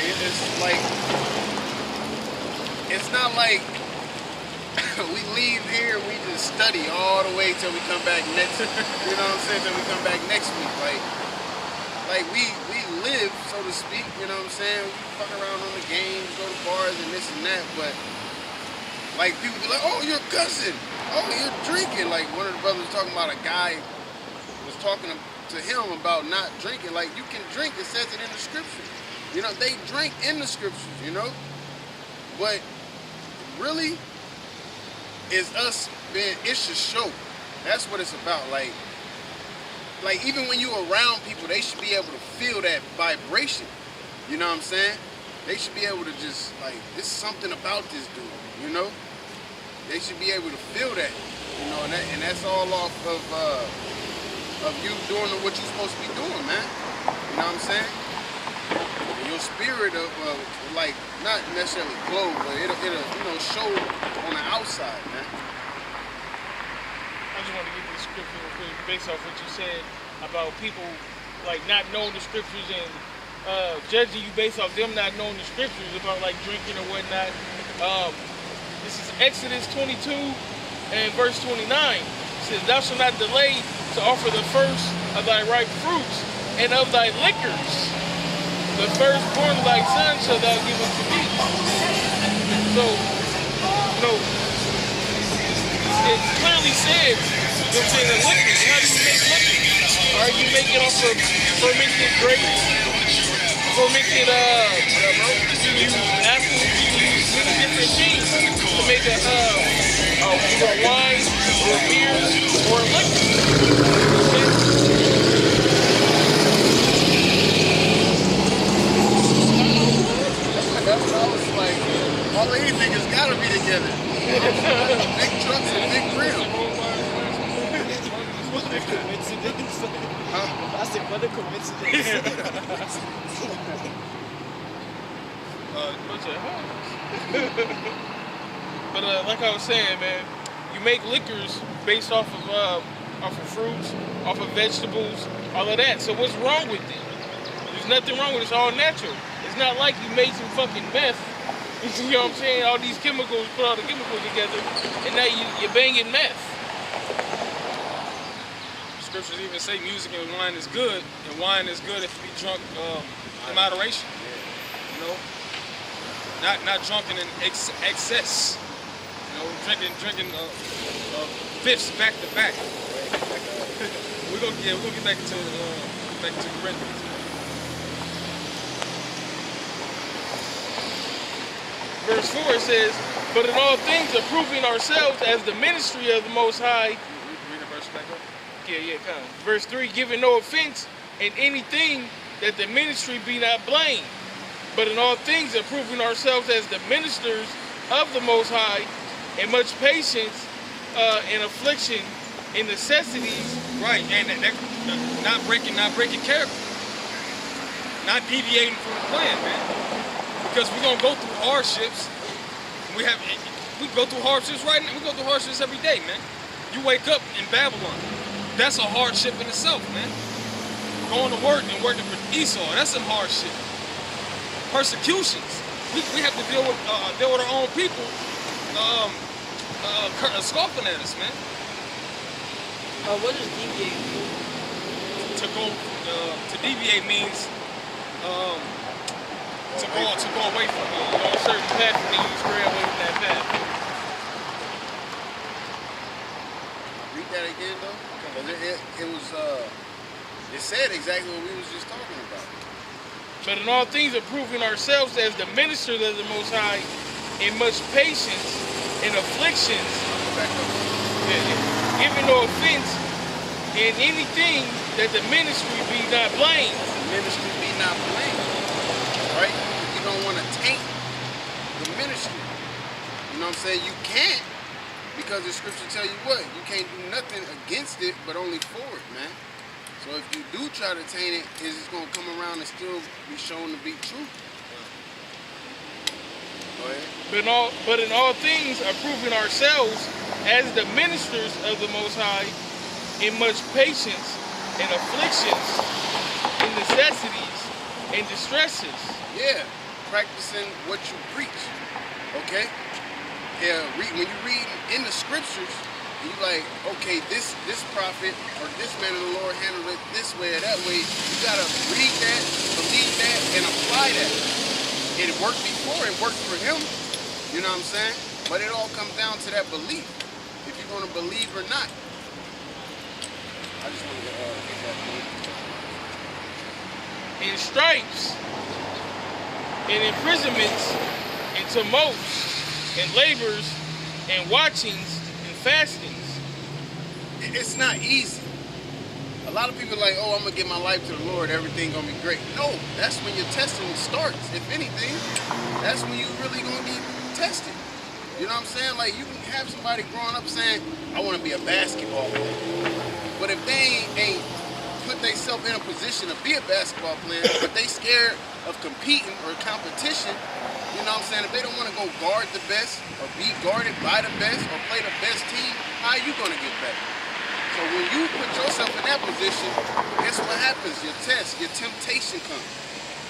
It's like, it's not like we leave here, we just study all the way till we come back next, you know what I'm saying, till we come back next week. Like we live, so to speak, you know what I'm saying? We fuck around on the games, go to bars and this and that, but like people be like, oh, you're cussing, oh, you're drinking. Like one of the brothers was talking about a guy was talking to him about not drinking. Like, you can drink, it says it in the scriptures. You know, they drink in the scriptures, you know? But really, it's us being, it's a show. That's what it's about. Like even when you're around people, they should be able to feel that vibration. You know what I'm saying? They should be able to just, like, there's something about this dude, you know? They should be able to feel that, you know, and that's all off of you doing what you're supposed to be doing, man. You know what I'm saying? And your spirit of, like, not necessarily glow, but it'll, you know, show on the outside, man. I just want to get this scripture real quick based off what you said about people like not knowing the scriptures and judging you based off them not knowing the scriptures about like drinking or whatnot. This is Exodus 22 and verse 29. It says, "Thou shalt not delay to offer the first of thy ripe fruits and of thy liquors. The firstborn of thy son shalt thou give unto me." So, you know, it clearly says, you know what I'm saying, the liquors. How do you make liquor? Are you making off of fermented grapes? Fermented, you use apples, you use many different things to make either a wine or a beer or a liquor. That's what I was like, all anything has got to be together. Big trucks and big grills. What a coincidence. Huh? I said, what a coincidence. But like I was saying, man, you make liquors based off of fruits, off of vegetables, all of that. So what's wrong with it? There's nothing wrong with it. It's all natural. It's not like you made some fucking meth. You know what I'm saying? All these chemicals, put all the chemicals together, and now you're banging meth. Scriptures even say music and wine is good, and wine is good if you be drunk in moderation. You know, not drunken in excess. You know, drinking fifths back to back. we're gonna get back to Corinthians. Verse 4 says, "But in all things approving ourselves as the ministry of the Most High." Read the verse back up. Yeah, come on. Verse 3, "Giving no offense in anything, that the ministry be not blamed. But in all things approving ourselves as the ministers of the Most High, in much patience, in affliction, in necessities." Right, and that, not breaking character, not deviating from the plan, man. Because we're gonna go through hardships. We go through hardships right now. We go through hardships every day, man. You wake up in Babylon. That's a hardship in itself, man. Going to work and working for Esau, that's some hardship. Persecutions. We have to deal with our own people scoffing at us, man. What does deviate mean? To deviate means to go away from On a certain path, and then you stray away from that path. Read that again, though, because it was it said exactly what we was just talking about. But in all things approving ourselves as the ministers of the Most High, in much patience, in afflictions, giving no offense in anything, that the ministry be not blamed. The ministry be not blamed, right? You don't want to taint the ministry. You know what I'm saying? You can't, because the scripture tell you what? You can't do nothing against it, but only for it, man. So if you do try to taint it, it's just going to come around and still be shown to be true. Go ahead. But in all things approving ourselves as the ministers of the Most High, in much patience, in afflictions, in necessities, in distresses. Yeah, practicing what you preach. Okay? Yeah, when you read in the scriptures, you like, okay, this prophet or this man of the Lord handled it this way or that way. You gotta read that, believe that, and apply that. It worked before, it worked for him. You know what I'm saying? But it all comes down to that belief. If you're gonna believe or not. I just wanted to get that point. In stripes, in imprisonments, in tumults, in labors, and watchings, and fastings. It's not easy. A lot of people are like, oh, I'm gonna give my life to the Lord, everything gonna be great. No, that's when your testing starts. If anything, that's when you really gonna get tested. You know what I'm saying? Like, you can have somebody growing up saying, I wanna be a basketball player. But if they ain't put themselves in a position to be a basketball player, but they scared of competing or competition, you know what I'm saying? If they don't want to go guard the best or be guarded by the best or play the best team, how are you going to get better? So when you put yourself in that position, guess what happens? Your test, your temptation comes.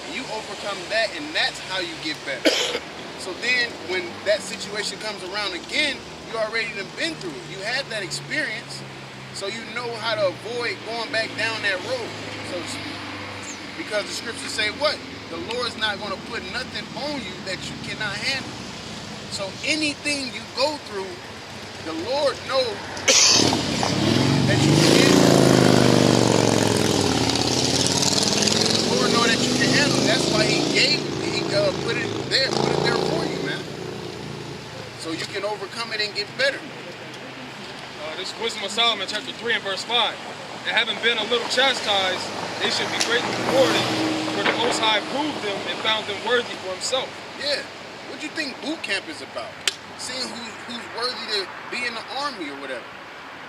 And you overcome that, and that's how you get better. So then when that situation comes around again, you already done been through it. You had that experience, so you know how to avoid going back down that road, so to speak. Because the scriptures say what? The Lord's not going to put nothing on you that you cannot handle. So anything you go through, the Lord knows that you can handle. The Lord knows that you can handle. That's why He put it there for you, man. So you can overcome it and get better. This is Wisdom of Solomon, chapter 3 and verse 5. And having been a little chastised, they should be greatly rewarded, for the Most High proved them and found them worthy for Himself. Yeah. What do you think boot camp is about? Seeing who's worthy to be in the army or whatever.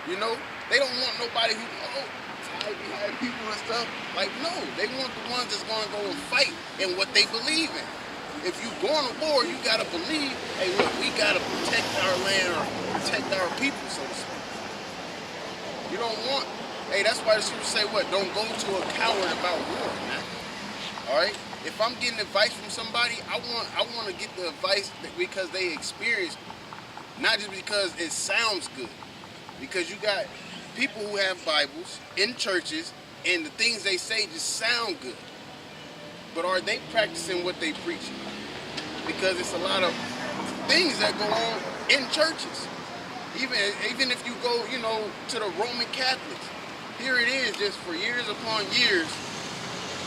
You know, they don't want nobody who hide behind people and stuff. Like, no, they want the ones that's going to go and fight in what they believe in. If you going to war, you got to believe, hey, look, we got to protect our land or protect our people, so to speak. You don't want, hey, that's why the scriptures say what? Don't go to a coward about war, man. All right? If I'm getting advice from somebody, I want to get the advice because they experienced, not just because it sounds good. Because you got people who have Bibles in churches, and the things they say just sound good. But are they practicing what they preach? Because it's a lot of things that go on in churches. Even if you go, you know, to the Roman Catholics, here it is, just for years upon years,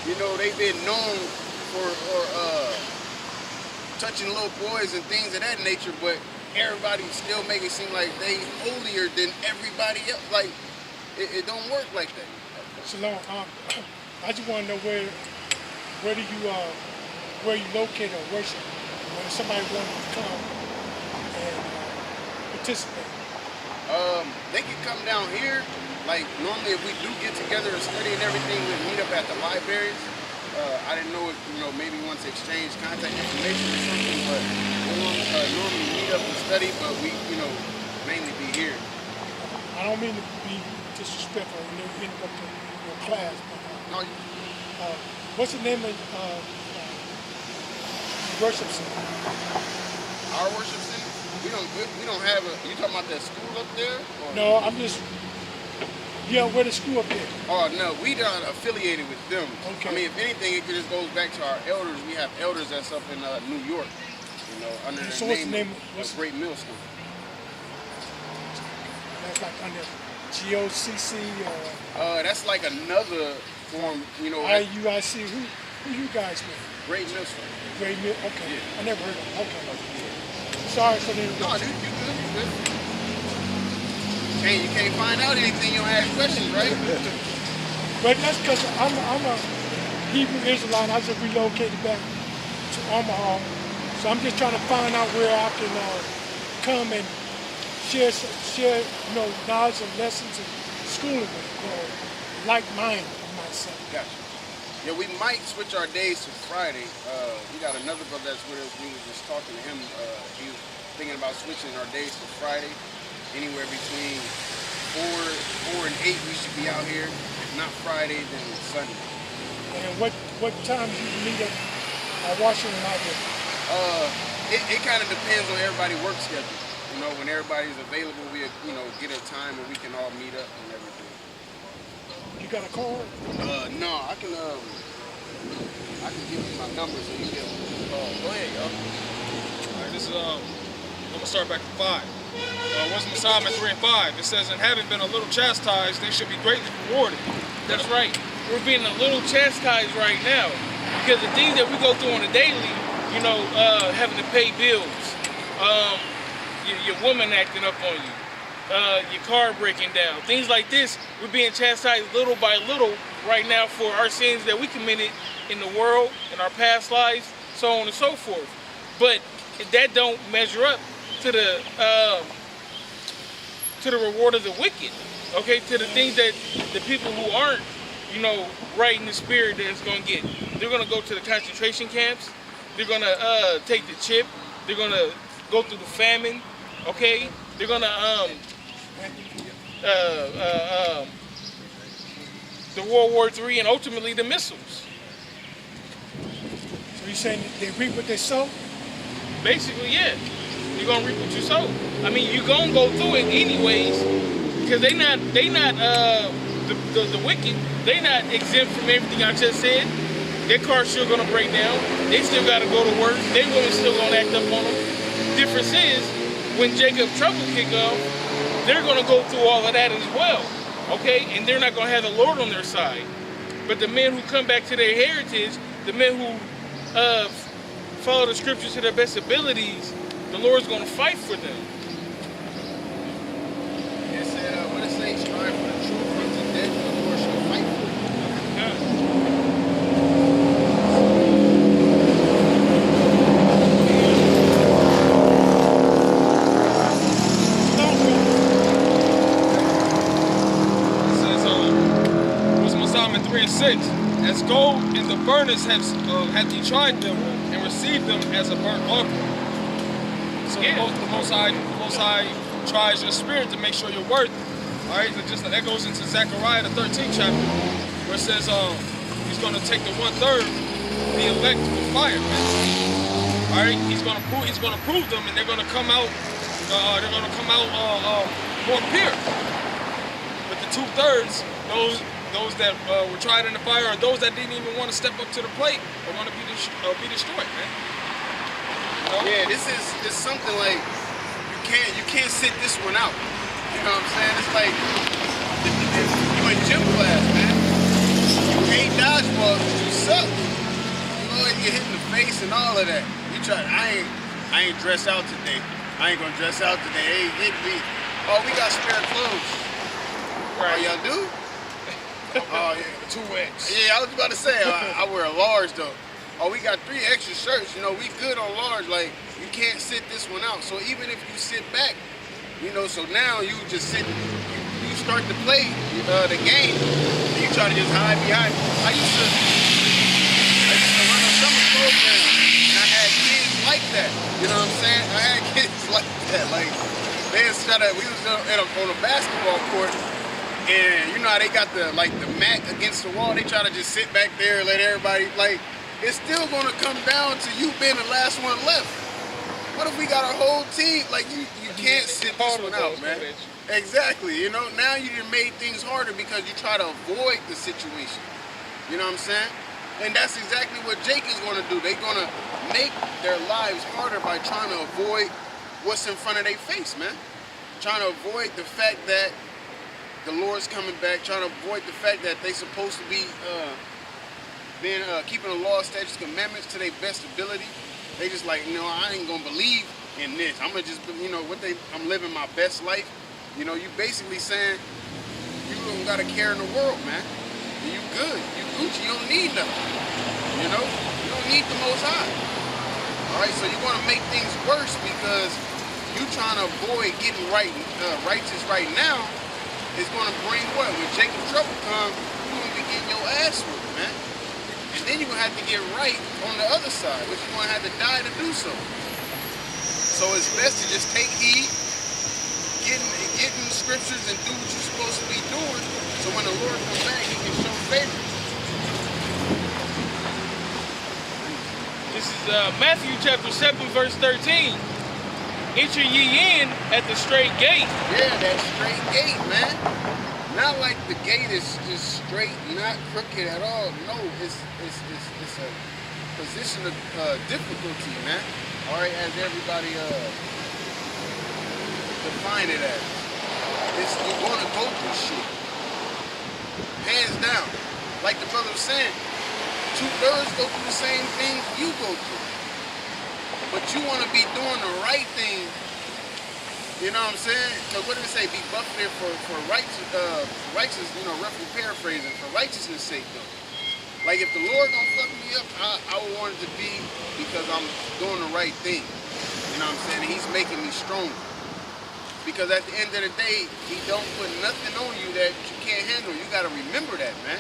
you know, they've been known for touching little boys and things of that nature, but everybody still make it seem like they holier than everybody else. Like, it don't work like that. Shalom. I just want to know where do you locate or worship when somebody wants to come and participate? They can come down here. Like, normally if we do get together and study and everything, we meet up at the libraries. I didn't know if, you know, maybe want to exchange contact information or something, but we'll normally meet up and study, but we, you know, mainly be here. I don't mean to be disrespectful and interrupt your class, but No, what's the name of worship center? our worship center, we don't have a, you talking about that school up there? Or? No, I'm just, where the school up there? Oh, no, we not affiliated with them. Okay. I mean, if anything, it just goes back to our elders. We have elders that's up in New York, you know, under the name of Great Millstone. That's like under GOCC or? That's like another form, you know. IUIC, who you guys with? Great Millstone. Great Mill, okay. Yeah. I never heard of it. Okay. Sorry for the No, interruption. you good. Hey, you can't find out anything, you don't ask questions, right? But that's because I'm a Hebrew Israelite. I just relocated back to Omaha. So I'm just trying to find out where I can come and share knowledge and lessons and schooling with, like-minded, I might say. Gotcha. Yeah, we might switch our days to Friday. We got another brother that's with us. We were just talking to him. He was thinking about switching our days to Friday. Anywhere between 4 and 8, we should be out here. If not Friday, then Sunday. And what time do you meet up or Washington out there? It kind of depends on everybody's work schedule. You know, when everybody's available, we get a time where we can all meet up and everything. You got a card? No, I can give you my number so you can call. Go ahead, y'all. All right, this is I'm gonna start back at 5. Wisdom of Solomon 3 and 5. It says, "And having been a little chastised, they should be greatly rewarded." That's right. We're being a little chastised right now because the things that we go through on a daily, having to pay bills, your woman acting up on you, your car breaking down, things like this, we're being chastised little by little right now for our sins that we committed in the world, in our past lives, so on and so forth. But that don't measure up to the reward of the wicked, okay? To the things that the people who aren't, right in the spirit that it's gonna get. They're gonna go to the concentration camps. They're gonna take the chip. They're gonna go through the famine, okay? They're gonna the World War III and ultimately the missiles. So you're saying they reap what they sow? Basically, yeah. You're gonna reap what you sow. I mean, you're gonna go through it anyways, because they not the wicked. They not exempt from everything I just said. Their car's still gonna break down. They still gotta go to work. Their women's still gonna act up on them. Difference is, when Jacob's trouble kick off, they're gonna go through all of that as well, okay? And they're not gonna have the Lord on their side. But the men who come back to their heritage, the men who follow the scriptures to their best abilities, the Lord's gonna fight for them. It said, what it say? Strive for the truth unto death, the Lord shall fight for you. It says, Wisdom of Solomon 3 and 6. "As gold in the furnace hath he tried them and received them as a burnt offering." So Yeah. the Most High tries your spirit to make sure you're worthy. All right, that goes into Zechariah, the 13th chapter, where it says he's going to take the 1/3, the elect with fire. Man. All right, he's going to prove them, and they're going to come out. More pure. But the 2/3, those that were tried in the fire, or those that didn't even want to step up to the plate, are going to be destroyed, man. Yeah, this is something like you can't sit this one out. You know what I'm saying? It's like you in gym class, man. You hate dodgeball because you suck. You get hit in the face and all of that. You try. I ain't dress out today. I ain't gonna dress out today. Hey, hit me. Oh, we got spare clothes. Right. Oh, y'all do? Oh yeah, 2X. Yeah, I was about to say I wear a large though. Oh, we got 3 extra shirts. We good on large. Like, you can't sit this one out. So even if you sit back, so now you just sit, you start to play the game, and you try to just hide behind. I used to run a summer program, and I had kids like that. You know what I'm saying? I had kids like that. Like, we was on a basketball court, and you know how they got the mat against the wall. They try to just sit back there and let everybody, it's still gonna come down to you being the last one left. What if we got our whole team? You can't sit this one out, man. Exactly. Now you done made things harder because you try to avoid the situation. You know what I'm saying? And that's exactly what Jake is gonna do. They're gonna make their lives harder by trying to avoid what's in front of their face, man. Trying to avoid the fact that the Lord's coming back. Trying to avoid the fact that they supposed to be keeping the law, statutes, commandments to their best ability. They just I ain't gonna believe in this. I'm gonna just, I'm living my best life. You basically saying you don't got a care in the world, man. You good, you Gucci, you don't need nothing. You don't need the Most High. All right, so you're gonna make things worse because you trying to avoid getting righteous right now. Is gonna bring what? When Jacob's trouble comes, you're gonna be getting your ass whooped, man. And then you're going to have to get right on the other side, which you're going to have to die to do so. So it's best to just take heed, get in the scriptures and do what you're supposed to be doing, so when the Lord comes back, he can show favor. This is Matthew chapter 7, verse 13. Enter ye in at the straight gate. Yeah, that straight gate, man. Not like the gate is just straight, not crooked at all. No, it's a position of difficulty, man. All right, as everybody define it as. You're going to go through shit. Hands down. Like the brother was saying, 2/3 go through the same things you go through. But you want to be doing the right thing. You know what I'm saying? So what did it say? Be buffeted for righteous, you know, roughly paraphrasing, for righteousness' sake, though. Like, if the Lord gonna fuck me up, I would want it to be because I'm doing the right thing. You know what I'm saying? And He's making me stronger. Because at the end of the day, He don't put nothing on you that you can't handle. You gotta remember that, man.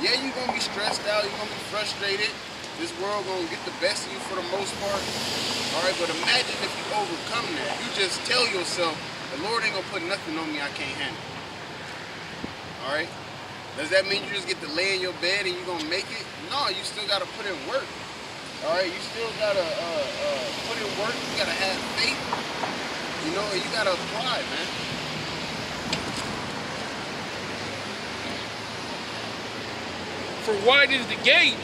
Yeah, you're gonna be stressed out, you're gonna be frustrated. This world gonna get the best of you for the most part. Alright, but imagine if you overcome that. You just tell yourself, the Lord ain't gonna put nothing on me I can't handle. Alright? Does that mean you just get to lay in your bed and you're gonna make it? No, you still gotta put in work. Alright, you still gotta put in work, you gotta have faith. You know, and you gotta apply, man. For wide is the gate,